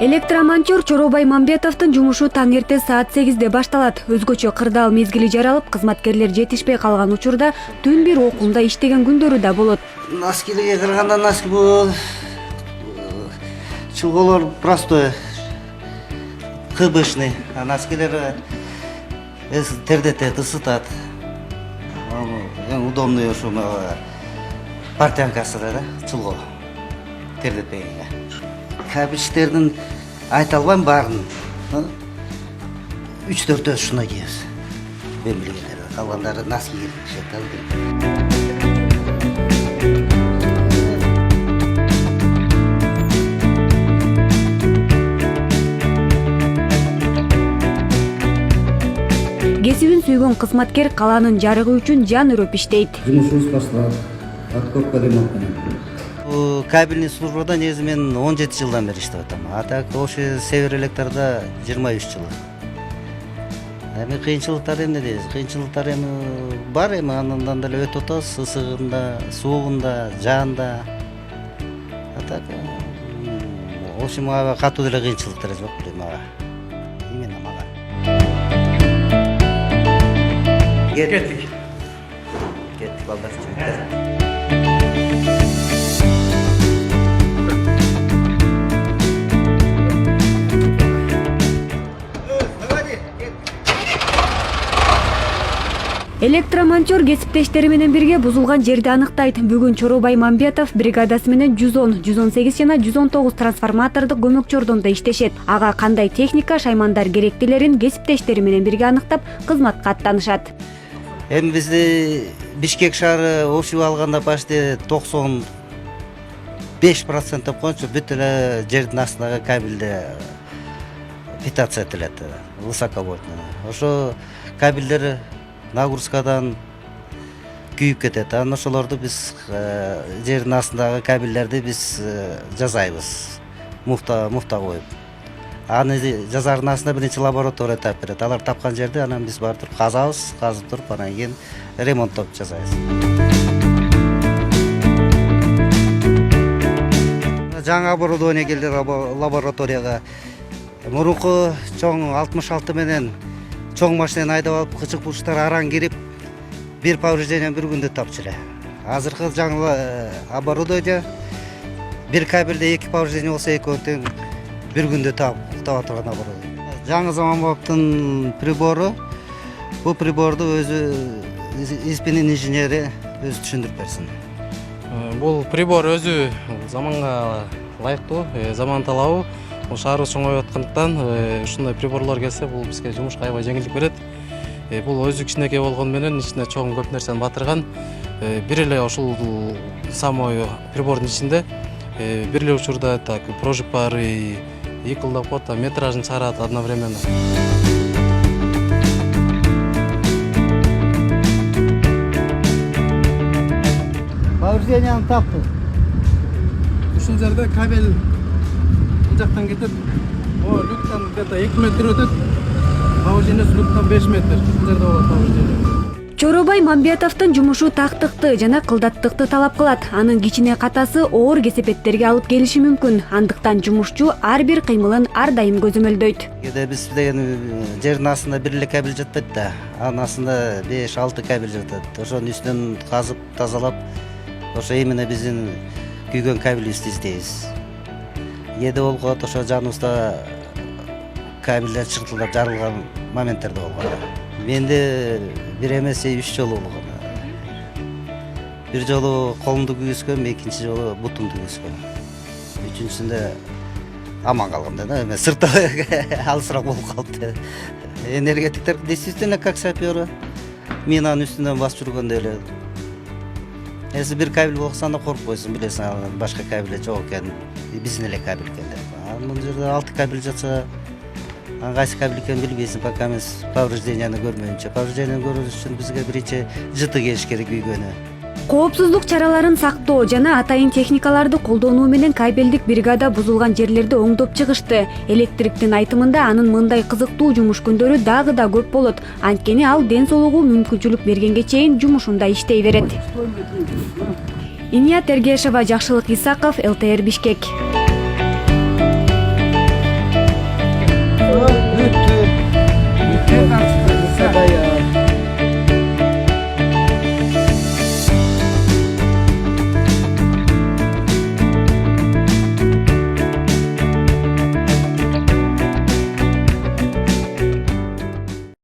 Электромонтер Чоробай Мамбетовдун жумушу таң эрте саат 8-де башталат. Өзгөчө кырдаал мезгили жаралып, кызматкерлер жетишпей калган учурда түн бир окуумда иштеген күндөрү да болот. Носкилерге кырганда носки бул чулголор простой, КБшный, а носкилер тердетет, ысытат. Эң удобный ушу партянкасы да, чулго тердетпегенге. Кабельчтердин айта албайм баарын. 3-4 ушундай кийебиз. Мен билгендери, калгандары носки кийишет. Кесибин сүйгөн кызматкер калаанын жарыгы үчүн жан үрөп иштейт. Жумушубуз башталат. Откопка ремонт менен. Кабельный службада негизи мен 17 жылдан бери иштеп атам. А так ошо Север Электрда 23 жыл. Эми кыйынчылыктар эмне дейбиз? Кыйынчылыктар эми бар, эми андан деле өтүп атабыз, ысыгында, суугунда, жаанда. А так ошо мага катуу деле кыйынчылыктар жок дейм мага. Именно мага. Кеттик. Кеттик балдар. Электромонтер кесиптештери менен бирге бузулган жерди аныктайт. Бүгүн Чоробай Мамбетов бригадасы менен 110, 118 жана 119 трансформатордук көмөкчү ордондо иштешет. Ага кандай техника, шаймандар керектилерин кесиптештери менен бирге аныктап, кызматка аттанышат. Эми бизди Бишкек шаары общий алганда почти 95% деп коюнчу, бүт эле жердин астындагы кабелде питация этилет, высоковольтный. Ошо кабелдер нагрузкадан күйүп кетет. Анан ошолорду биз жердин астындагы кабелдерди биз жасайбыз. Муфта коюп. Аны жазардын астында биринчи лаборатория тап берет. Алар тапкан жерди анан биз барып туруп казабыз, казып туруп анан кийин ремонттоп жасайбыз. Жаңы оборудование келди лабораторияга. Мурунку чоң 66 менен чоң машинаны айдап алып, кычык бурчтар араң кирип, бир повреждение бир күндө тапчу эле. Азыркы жаңы оборудование бир кабелде 2 повреждение болсо экөөнү тең бир күндө таба турган оборудование. Жаңы заманбаптын прибору, бул приборду өзү испенин инженери өзү түшүндүрүп берсин. Бул прибор өзү заманга ылайыктуу, заман талабы. Шаарыбыз чоңоюп аткандыктан ушундай приборлор келсе, бул бизге жумушка аябай жеңилдик берет. Бул өзү кичинекей болгону менен ичине чоң көп нерсени батырган. Бир эле ушул самой прибордун ичинде бир эле учурда так прожигпары йыкылдап коет, метражын чыгарат одновременно. Поврежденияны таптык. Ушул жерде кабель жактан кетет. Люктан где-то 2 метр өтөт. Повреждение люктан 5 метр. Ушул жерде болот повреждение. Чоробай Мамбетовдун жумушу тактыкты жана кылдаттыкты талап кылат. Анын кичине катасы оор кесепеттерге алып келиши мүмкүн. Андыктан жумушчу ар бир кыймылын ар дайым көзөмөлдөйт. Кээде биз деген жердин астында бир эле кабель жатпайт да. Анын астында 5-6 кабель жатат. Ошонун үстүнөн казып, тазалап, ошо именно биздин күйгөн кабелибизди издейбиз. Кээде болгон ошо жаныбызда кабелдер чыртылдап жарылган моменттер да болгон. Менде бир эмес 3 жолу болгон. Бир жолу колумду күйгүзгөм, экинчи жолу бутумду күйгүзгөм. Үчүнчүсүндө аман калгам да, эме сыртта алысыраак болуп калды. Энергетиктер действительно как сапёры минанын үстүнөн басып жүргөндөй эле. Эси бир кабель болсо анда коркпойсуң, билесиң, анан башка кабель жок экен, биздин эле кабель экен деп. Анын жерде 6 кабель жатса, анан кайсы кабель экенин билбейсиң, пока эмес поврежденияны көрмөйүнчө. Поврежденияны көрүш үчүн бизге биринчи жыты келиш керек күйгөнү. Коопсуздук чараларын сактоо жана атайын техникаларды колдонуу менен кабелдик бригада бузулган жерлерди оңдоп чыгышты. Электриктин айтымында анын мындай кызыктуу жумуш күндөрү дагы да көп болот. Анткени ал ден соолугу мүмкүнчүлүк бергенге чейин жумушунда иштей берет. Иния Тергешова, Жакшылык Исаков, ЛТР Бишкек.